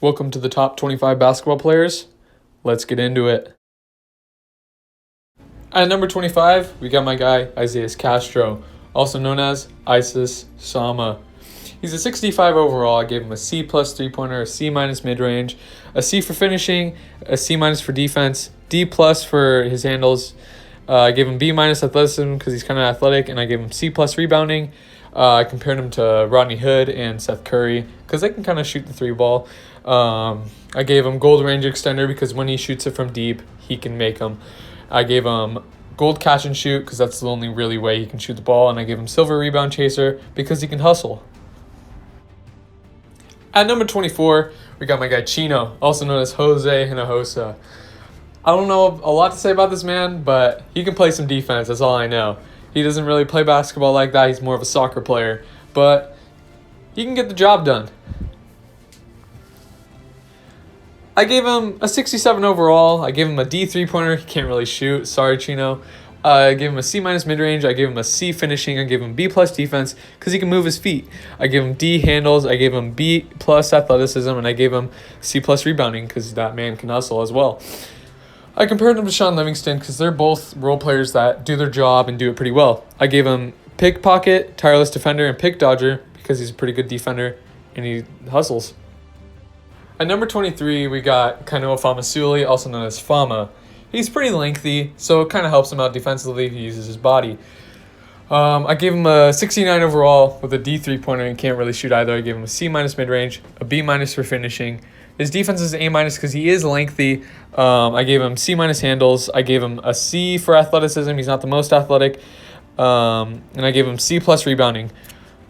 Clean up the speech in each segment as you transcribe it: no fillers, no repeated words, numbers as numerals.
Welcome to the top 25 basketball players. Let's get into it. At number 25, we got my guy, Isaiah Castro, also known as Isis Sama. He's a 65 overall. I gave him a C plus three-pointer, a C minus mid-range, a C for finishing, a C minus for defense, D plus for his handles. I gave him B minus athleticism because he's kind of athletic, and I gave him C plus rebounding. I compared him to Rodney Hood and Seth Curry because they can kind of shoot the three ball. I gave him gold range extender because when he shoots it from deep, he can make them. I gave him gold catch and shoot because that's the only really way he can shoot the ball. And I gave him silver rebound chaser because he can hustle. At number 24, we got my guy Chino, also known as Jose Hinojosa. I don't know a lot to say about this man, but he can play some defense. That's all I know. He doesn't really play basketball like that. He's more of a soccer player, but he can get the job done. I gave him a 67 overall. I gave him a D three-pointer. He can't really shoot. Sorry, Chino. I gave him a C minus mid-range. I gave him a C finishing. I gave him B plus defense because he can move his feet. I gave him D handles. I gave him B plus athleticism, and I gave him C plus rebounding because that man can hustle as well. I compared him to Sean Livingston because they're both role players that do their job and do it pretty well. I gave him pickpocket, tireless defender, and pick dodger because he's a pretty good defender and he hustles. At number 23, we got Kanoa Famasuli, also known as Fama. He's pretty lengthy, so it kind of helps him out defensively if he uses his body. I gave him a 69 overall with a D three-pointer and can't really shoot either. I gave him a C minus mid-range, a B minus for finishing. His defense is A minus because he is lengthy. I gave him C minus handles. I gave him a C for athleticism. He's not the most athletic. And I gave him C plus rebounding.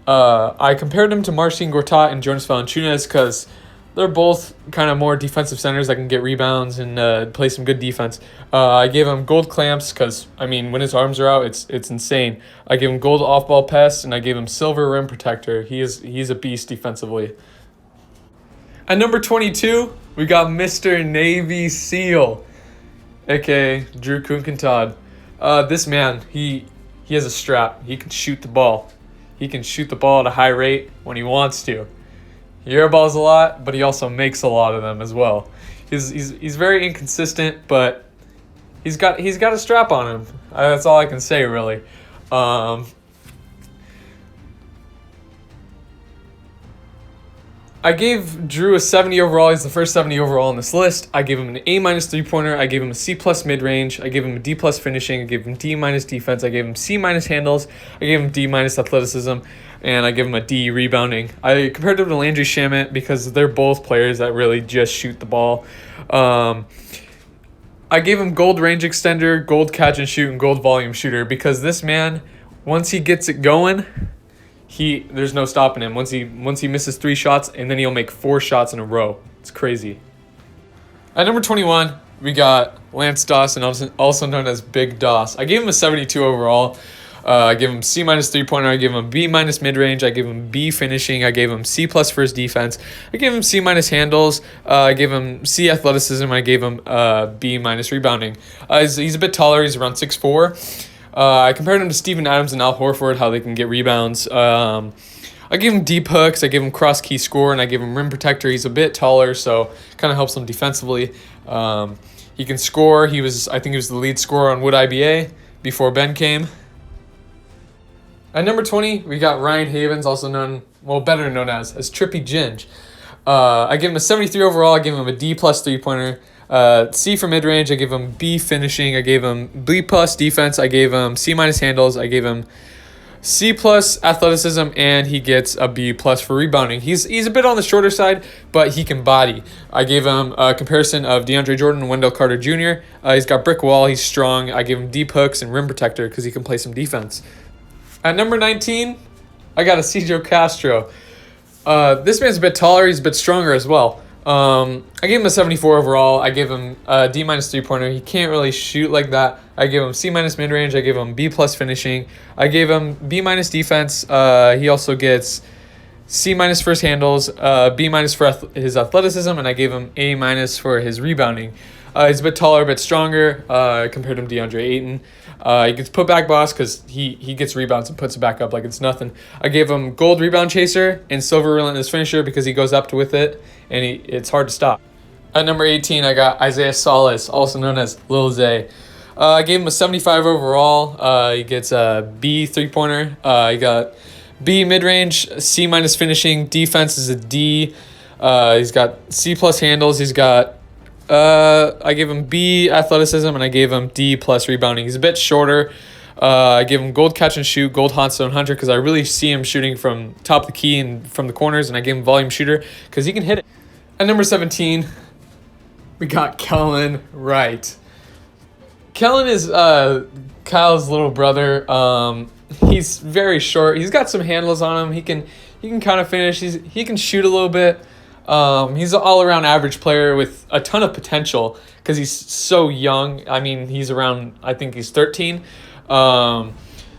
I compared him to Marcin Gortat and Jonas Valanciunas because they're both kind of more defensive centers that can get rebounds and play some good defense. I gave him gold clamps because, when his arms are out, it's insane. I gave him gold off-ball pass, and I gave him silver rim protector. He's a beast defensively. At number 22, we got Mr. Navy SEAL, a.k.a. Drew Kunkentad. This man, he has a strap. He can shoot the ball. He can shoot the ball at a high rate when he wants to. He airballs a lot, but he also makes a lot of them as well. He's very inconsistent, but he's got a strap on him. That's all I can say, really. I gave Drew a 70 overall. He's the first 70 overall on this list. I gave him an A minus three-pointer. I gave him a C plus mid-range. I gave him a D plus finishing. I gave him D minus defense. I gave him C minus handles. I gave him D minus athleticism. And I gave him a D rebounding. I compared him to Landry Shamet because they're both players that really just shoot the ball. I gave him gold range extender, gold catch and shoot, and gold volume shooter because this man, once he gets it going, there's no stopping him. Once he misses 3 shots, and then he'll make 4 shots in a row. It's crazy. At number 21, we got Lance Dawson, also known as Big Doss. I gave him a 72 overall. I gave him C minus three-pointer. I gave him B minus mid-range. I gave him B finishing. I gave him C plus for his defense. I gave him C minus handles. I gave him C athleticism. I gave him B minus rebounding. He's a bit taller. He's around 6'4". I compared him to Steven Adams and Al Horford, how they can get rebounds. I gave him deep hooks. I gave him cross key score, and I gave him rim protector. He's a bit taller, so kind of helps him defensively. He can score. I think he was the lead scorer on Wood IBA before Ben came. At number 20, we got Ryan Havens, better known as Trippy Ginge. I gave him a 73 overall. I gave him a D plus three-pointer. C for mid-range. I gave him B finishing. I gave him B plus defense. I gave him C minus handles. I gave him C plus athleticism, and he gets a B plus for rebounding. He's a bit on the shorter side, but he can body. I gave him a comparison of DeAndre Jordan and Wendell Carter Jr. He's got brick wall. He's strong. I gave him deep hooks and rim protector because he can play some defense. At number 19, I got a Cedro Castro. This man's a bit taller. He's a bit stronger as well. I gave him a 74 overall. I gave him a D minus three-pointer. He can't really shoot like that. I gave him C minus mid-range. I gave him B plus finishing. I gave him B minus defense. He also gets C minus for his handles, B minus for his athleticism, and I gave him A minus for his rebounding. He's a bit taller, a bit stronger. Compared to DeAndre Ayton. He gets put back boss because he gets rebounds and puts it back up like it's nothing. I gave him gold rebound chaser and silver relentless finisher because he goes up with it and it's hard to stop. At number 18, I got Isaiah Salas, also known as Lil Zay. I gave him a 75 overall. He gets a B three-pointer. He got B mid-range, C minus finishing. Defense is a D. He's got C plus handles. He's got I gave him B athleticism and I gave him D plus rebounding. He's a bit shorter. I gave him gold catch and shoot, gold hot stone hunter because I really see him shooting from top of the key and from the corners, and I gave him volume shooter because he can hit it. At number 17, we got Kellen Wright. Kellen is Kyle's little brother. He's very short. He's got some handles on him. He can kind of finish. He can shoot a little bit. He's an all-around average player with a ton of potential because he's so young. I mean, I think he's 13.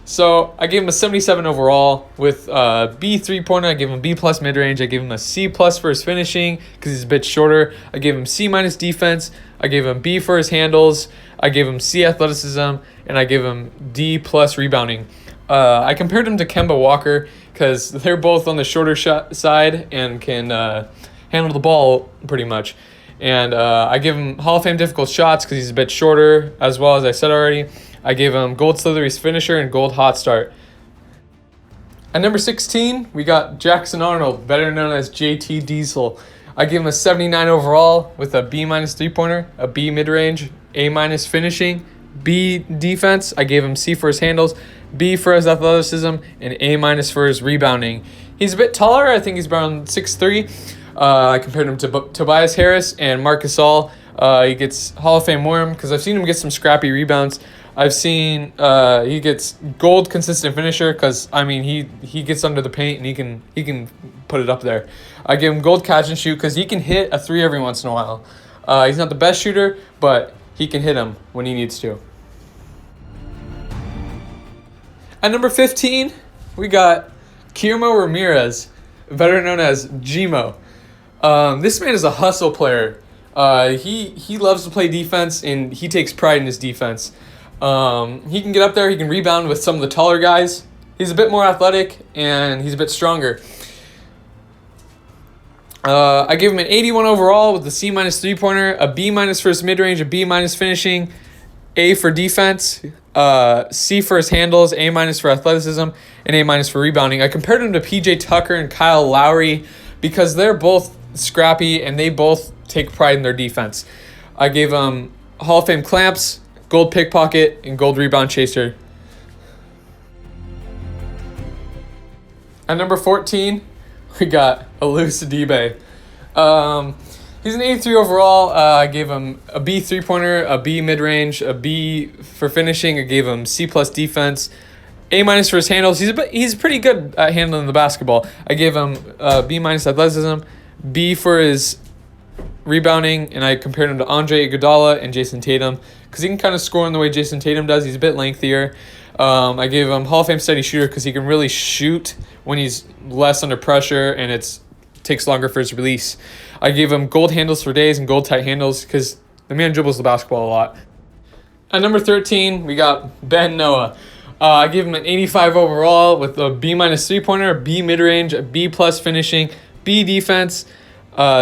So I gave him a 77 overall with B three-pointer. I gave him B plus mid-range. I gave him a C plus for his finishing because he's a bit shorter. I gave him C minus defense. I gave him B for his handles. I gave him C athleticism, and I gave him D plus rebounding. I compared him to Kemba Walker because they're both on the shorter side and can handle the ball pretty much. And I give him Hall of Fame difficult shots because he's a bit shorter, as well as I said already. I gave him gold slithery finisher and gold hot start. At number 16, we got Jackson Arnold, better known as JT Diesel. I gave him a 79 overall with a B minus three-pointer, a B mid-range, A minus finishing, B defense. I gave him C for his handles, B for his athleticism, and A minus for his rebounding. He's a bit taller. I think he's around 6'3". I compared him to Tobias Harris and Marc Gasol. He gets Hall of Fame worm because I've seen him get some scrappy rebounds. I've seen he gets gold consistent finisher because I mean he gets under the paint and he can put it up there. I give him gold catch and shoot because he can hit a three every once in a while. He's not the best shooter, but he can hit them when he needs to. At number 15, we got Guillermo Ramirez, better known as Gmo. This man is a hustle player. He loves to play defense and he takes pride in his defense. He can get up there, he can rebound with some of the taller guys. He's a bit more athletic and he's a bit stronger. I gave him an 81 overall with the C minus three-pointer, a B minus for his mid-range, a B minus finishing, A for defense, C for his handles, A minus for athleticism, and A minus for rebounding. I compared him to PJ Tucker and Kyle Lowry because they're both scrappy and they both take pride in their defense. I gave him Hall of Fame clamps, gold pickpocket, and gold rebound chaser. At number 14, we got Alous Adibe. He's an 83 overall. I gave him a B three-pointer, a B mid-range, a B for finishing. I gave him C plus defense, A minus for his handles. He's pretty good at handling the basketball. I gave him B minus athleticism, B for his rebounding, and I compared him to Andre Iguodala and Jason Tatum because he can kind of score in the way Jason Tatum does. He's a bit lengthier. I gave him Hall of Fame steady shooter because he can really shoot when he's less under pressure and it takes longer for his release. I gave him gold handles for days and gold tight handles because the man dribbles the basketball a lot. At number 13, we got Ben Noah. I gave him an 85 overall with a B minus three-pointer, a B mid-range, a B plus finishing, B defense,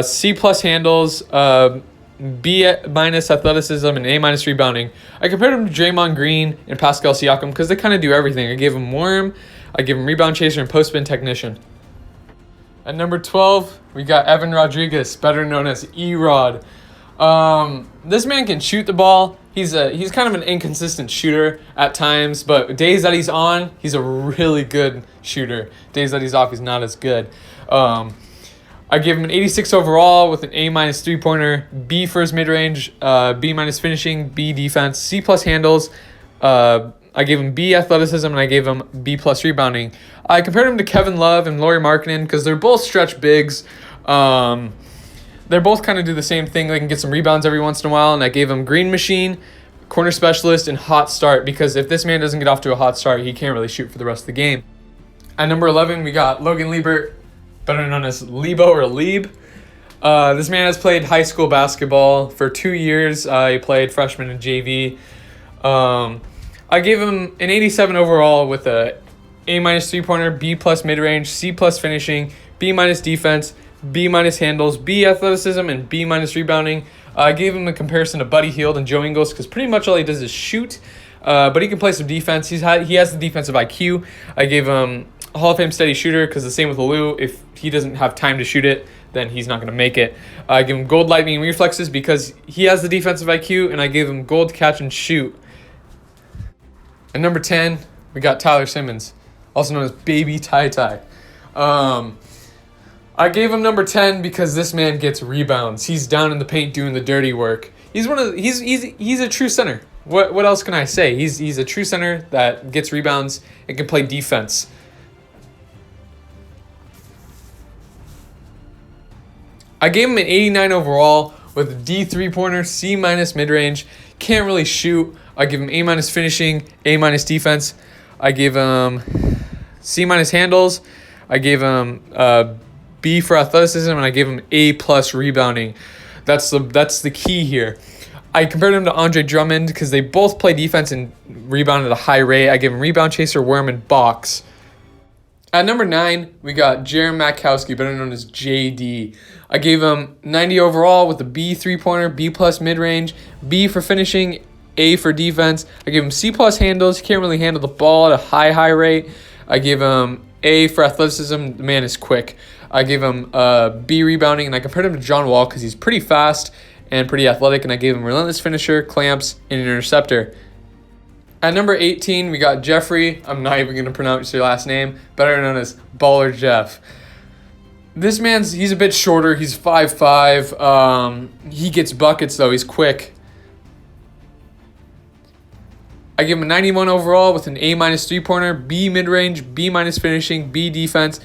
C plus handles, B minus athleticism, and A minus rebounding. I compared him to Draymond Green and Pascal Siakam because they kind of do everything. I gave him worm, I gave him rebound chaser, and post-spin technician. At number 12, we got Evan Rodriguez, better known as E-Rod. This man can shoot the ball. He's kind of an inconsistent shooter at times, but days that he's on, he's a really good shooter. Days that he's off, he's not as good. I gave him an 86 overall with an A minus three-pointer, B for his mid-range, B minus finishing, B defense, C plus handles. I gave him B athleticism, and I gave him B plus rebounding. I compared him to Kevin Love and Lauri Markkanen because they're both stretch bigs. They're both kind of do the same thing. They can get some rebounds every once in a while, and I gave him green machine, corner specialist, and hot start because if this man doesn't get off to a hot start, he can't really shoot for the rest of the game. At number 11, we got Logan Liebert, better known as Lebo or Lieb. This man has played high school basketball for 2 years. He played freshman and JV. I gave him an 87 overall with a A minus 3-pointer, B plus mid range, C plus finishing, B minus defense, B minus handles, B athleticism, and B minus rebounding. I gave him a comparison to Buddy Hield and Joe Ingles because pretty much all he does is shoot, but he can play some defense. He has the defensive IQ. I gave him a Hall of Fame steady shooter because the same with Alou. If he doesn't have time to shoot it, then he's not going to make it. I give him gold lightning reflexes because he has the defensive IQ, and I gave him gold catch and shoot. At number 10, we got Tyler Simmons, also known as Baby Ty Ty. I gave him number 10 because this man gets rebounds. He's down in the paint doing the dirty work. He's a true center. What else can I say? He's a true center that gets rebounds and can play defense. I gave him an 89 overall with a D 3-pointer, C minus mid-range. Can't really shoot. I give him A minus finishing, A minus defense. I gave him C minus handles. I gave him B for athleticism, and I gave him A plus rebounding. That's the key here. I compared him to Andre Drummond because they both play defense and rebound at a high rate. I gave him rebound chaser, worm, and box. At number 9, we got Jaron Mackowski, better known as JD. I gave him 90 overall with a B 3-pointer, B plus mid-range, B for finishing, A for defense. I gave him C plus handles. He can't really handle the ball at a high rate. I gave him A for athleticism. The man is quick. I gave him B rebounding, and I compared him to John Wall because he's pretty fast and pretty athletic, and I gave him relentless finisher, clamps, and an interceptor. At number 18, we got Jeffrey. I'm not even going to pronounce your last name. Better known as Baller Jeff. This he's a bit shorter. He's 5'5". He gets buckets, though. He's quick. I give him a 91 overall with an A minus 3-pointer, B mid-range, B minus finishing, B defense,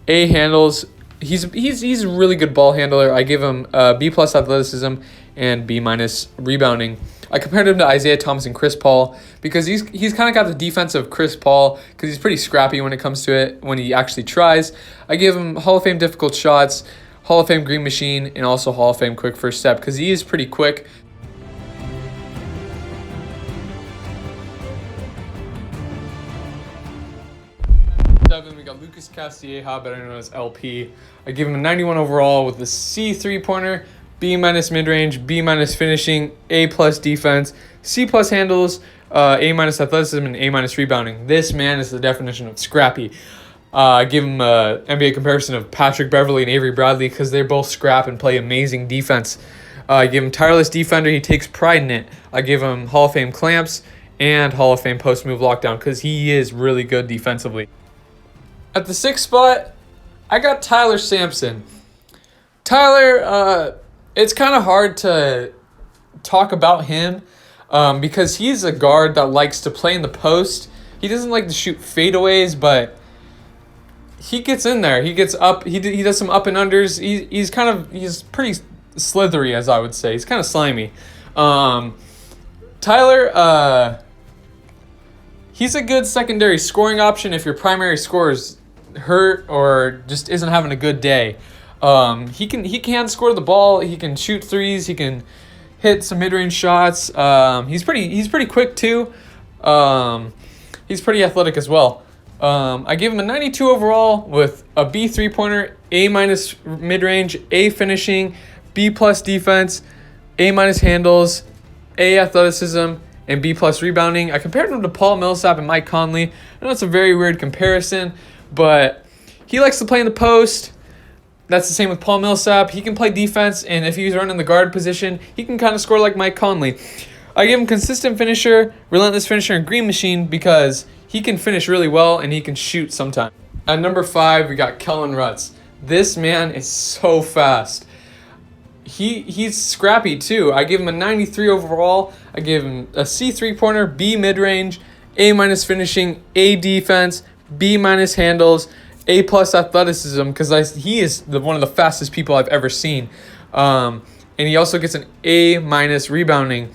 A handles. He's a really good ball handler. I give him B plus athleticism and B minus rebounding. I compared him to Isaiah Thomas and Chris Paul because he's kind of got the defense of Chris Paul because he's pretty scrappy when it comes to it when he actually tries. I give him Hall of Fame difficult shots, Hall of Fame green machine, and also Hall of Fame quick first step because he is pretty quick. We got Lucas Castilleja, better known as LP. I give him a 91 overall with a C 3-pointer, B minus mid-range, B minus finishing, A plus defense, C plus handles, A minus athleticism, and A minus rebounding. This man is the definition of scrappy. I give him an NBA comparison of Patrick Beverley and Avery Bradley because they're both scrap and play amazing defense. I give him tireless defender. He takes pride in it. I give him Hall of Fame clamps and Hall of Fame post-move lockdown because he is really good defensively. At the 6th spot, I got Tyler Sampson. Tyler, it's kind of hard to talk about him because he's a guard that likes to play in the post. He doesn't like to shoot fadeaways, but he gets in there. He gets up. He does some up and unders. He's pretty slithery, as I would say. He's kind of slimy. Tyler, he's a good secondary scoring option if your primary scorer is hurt or just isn't having a good day. He can score the ball. He can shoot threes. He can hit some mid-range shots. He's pretty quick too. He's pretty athletic as well. I gave him a 92 overall with a B 3-pointer, A minus mid-range, A finishing, B plus defense, A minus handles, A athleticism, and B plus rebounding. I compared him to Paul Millsap and Mike Conley. I know it's a very weird comparison, but he likes to play in the post. That's the same with Paul Millsap. He can play defense, and if he's running the guard position, he can kind of score like Mike Conley. I give him consistent finisher, relentless finisher, and green machine because he can finish really well and he can shoot sometimes. At number 5, we got Kellen Rutz. This man is so fast. He's scrappy too. I gave him a 93 overall. I gave him a C 3-pointer, B mid-range, A minus finishing, A defense, B minus handles, A plus athleticism because he is one of the fastest people I've ever seen. And he also gets an A minus rebounding.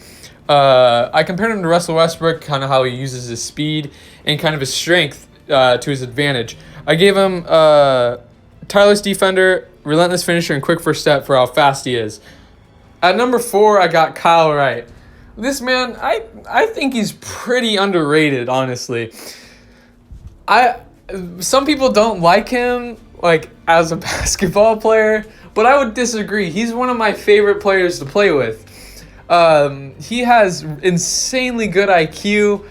I compared him to Russell Westbrook, kind of how he uses his speed and kind of his strength to his advantage. I gave him tireless defender, relentless finisher, and quick first step for how fast he is. At number 4, I got Kyle Wright. This man, I think he's pretty underrated, honestly. Some people don't like him, like, as a basketball player, but I would disagree. He's one of my favorite players to play with. He has insanely good IQ.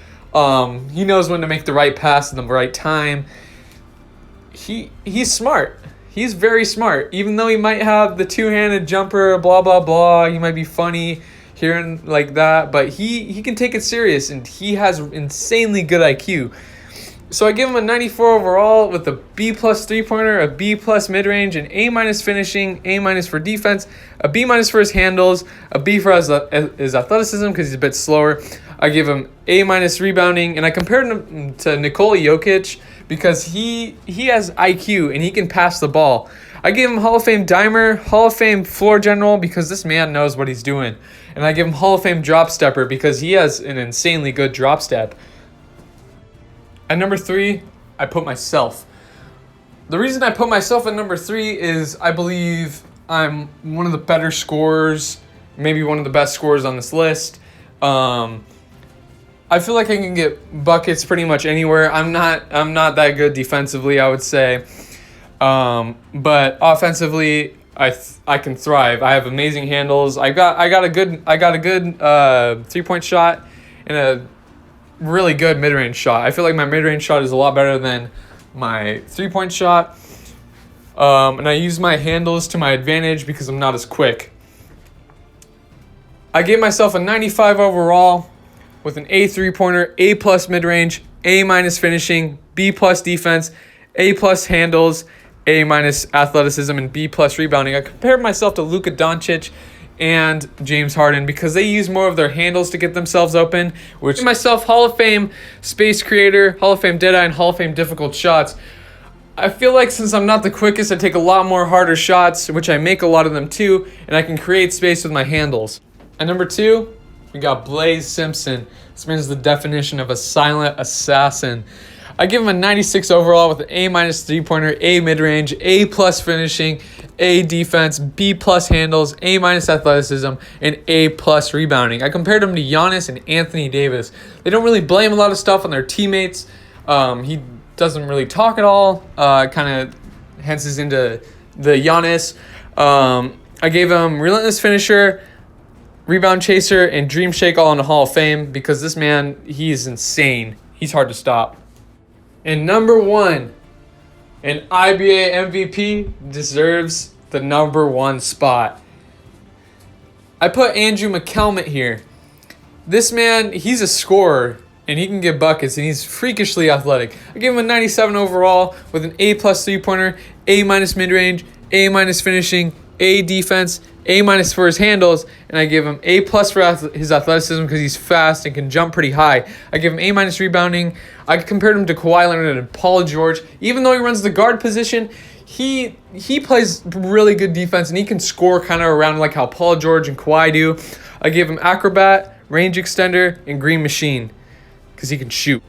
He knows when to make the right pass at the right time. He's smart. He's very smart. Even though he might have the two-handed jumper, blah, blah, blah. He might be funny here and like that. But he can take it serious, and he has insanely good IQ. So I give him a 94 overall with a B+ three-pointer, a B+ mid-range, an A- finishing, A- for defense, a B- for his handles, a B for his athleticism because he's a bit slower. I give him A- rebounding, and I compared him to Nikola Jokic because he has IQ and he can pass the ball. I give him Hall of Fame dimer, Hall of Fame floor general because this man knows what he's doing. And I give him Hall of Fame drop stepper because he has an insanely good drop step. At number 3, I put myself. The reason I put myself at number 3 is I believe I'm one of the better scorers, maybe one of the best scorers on this list. I feel like I can get buckets pretty much anywhere. I'm not that good defensively, I would say. But offensively, I can thrive. I have amazing handles. I got a good 3-point shot and a really good mid-range shot. I feel like my mid-range shot is a lot better than my 3-point shot. And I use my handles to my advantage because I'm not as quick. I gave myself a 95 overall with an A 3-pointer, A+ mid-range, A- finishing, B+ defense, A+ handles, A- athleticism, and B+ rebounding. I compared myself to Luka Doncic and James Harden because they use more of their handles to get themselves open, which myself Hall of Fame space creator, Hall of Fame deadeye, and Hall of Fame difficult shots. I feel like since I'm not the quickest, I take a lot more harder shots, which I make a lot of them too, and I can create space with my handles. At number 2, we got Blaze Simpson. This man is the definition of a silent assassin. I give him a 96 overall with an A- 3-pointer, A mid-range, A+ finishing, A defense, B+ handles, A- athleticism, and A+ rebounding. I compared him to Giannis and Anthony Davis. They don't really blame a lot of stuff on their teammates. He doesn't really talk at all. Kind of hence is into the Giannis. I gave him relentless finisher, rebound chaser, and dream shake all in the Hall of Fame because this man, he's insane. He's hard to stop. And number 1, an IBA MVP deserves the number 1 spot. I put Andrew McCalmont here. This man, he's a scorer, and he can get buckets, and he's freakishly athletic. I give him a 97 overall with an A+ 3-pointer, A- mid-range, A- finishing, A defense, A- for his handles, and I give him A+ for his athleticism because he's fast and can jump pretty high. I give him A- rebounding. I compared him to Kawhi Leonard and Paul George. Even though he runs the guard position, he plays really good defense, and he can score kind of around like how Paul George and Kawhi do. I give him acrobat, range extender, and green machine because he can shoot.